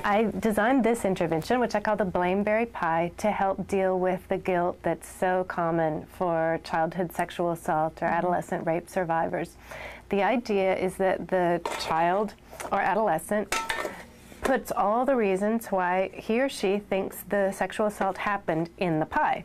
I designed this intervention, which I call the Blameberry Pie, to help deal with the guilt that's so common for childhood sexual assault or adolescent rape survivors. The idea is that the child or adolescent puts all the reasons why he or she thinks the sexual assault happened in the pie.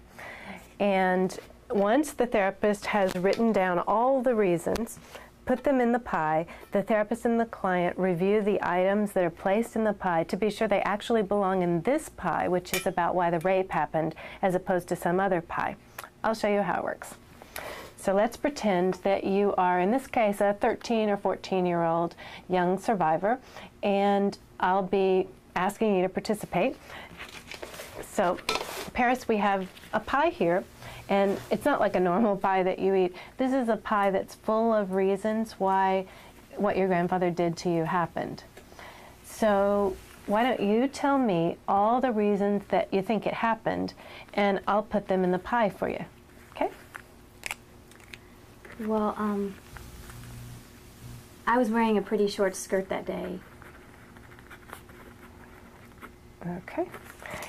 And once the therapist has written down all the reasons, put them in the pie, the therapist and the client review the items that are placed in the pie to be sure they actually belong in this pie, which is about why the rape happened, as opposed to some other pie. I'll show you how it works. So let's pretend that you are, in this case, a 13 or 14-year-old young survivor, and I'll be asking you to participate. So, Paris, we have a pie here, and it's not like a normal pie that you eat. This is a pie that's full of reasons why what your grandfather did to you happened. So why don't you tell me all the reasons that you think it happened, and I'll put them in the pie for you, okay? Well, I was wearing a pretty short skirt that day. Okay.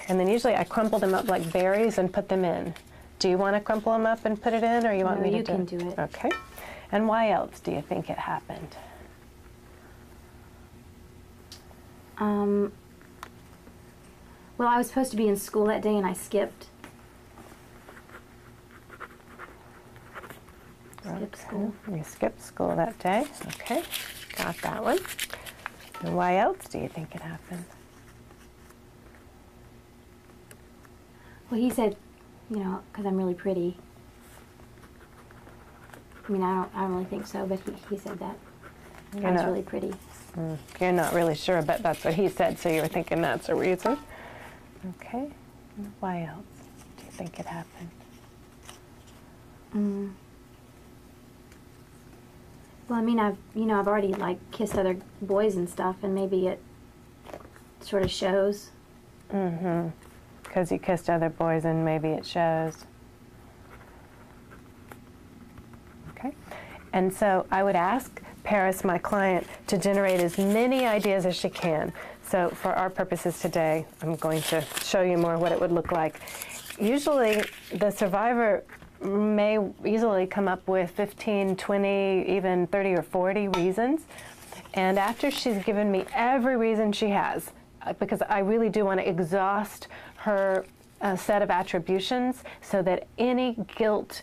And then usually I crumple them up like berries and put them in. Do you want to crumple them up and put it in, or you want me to do it? No, you can do it. Okay. And why else do you think it happened? Well, I was supposed to be in school that day and I skipped. Skipped school. You skipped school that day. Okay. Got that one. And why else do you think it happened? Well, he said, you know, because I'm really pretty. I mean, I don't really think so, but he said that. I was really pretty. You're not really sure, but that's what he said, so you were thinking that's a reason. Okay. Why else do you think it happened? Well, I mean, I've already like kissed other boys and stuff, and maybe it sort of shows. Because you kissed other boys and maybe it shows. Okay. And so I would ask Paris, my client, to generate as many ideas as she can. So for our purposes today, I'm going to show you more what it would look like. Usually the survivor may easily come up with 15, 20, even 30 or 40 reasons. And after she's given me every reason she has, because I really do want to exhaust her set of attributions so that any guilt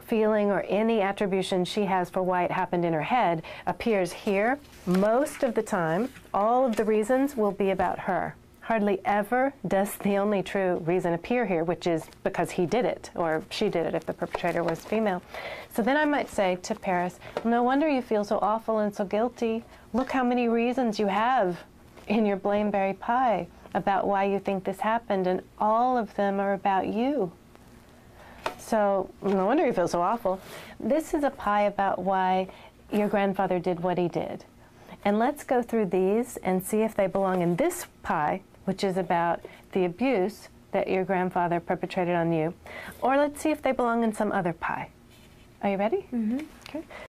feeling or any attribution she has for why it happened in her head appears here. Most of the time, all of the reasons will be about her. Hardly ever does the only true reason appear here, which is because he did it, or she did it if the perpetrator was female. So then I might say to Paris, no wonder you feel so awful and so guilty. Look how many reasons you have in your Blameberry Pie about why you think this happened, and all of them are about you. So no wonder you feel so awful. This is a pie about why your grandfather did what he did. And let's go through these and see if they belong in this pie, which is about the abuse that your grandfather perpetrated on you, or let's see if they belong in some other pie. Are you ready? Mm-hmm. Okay.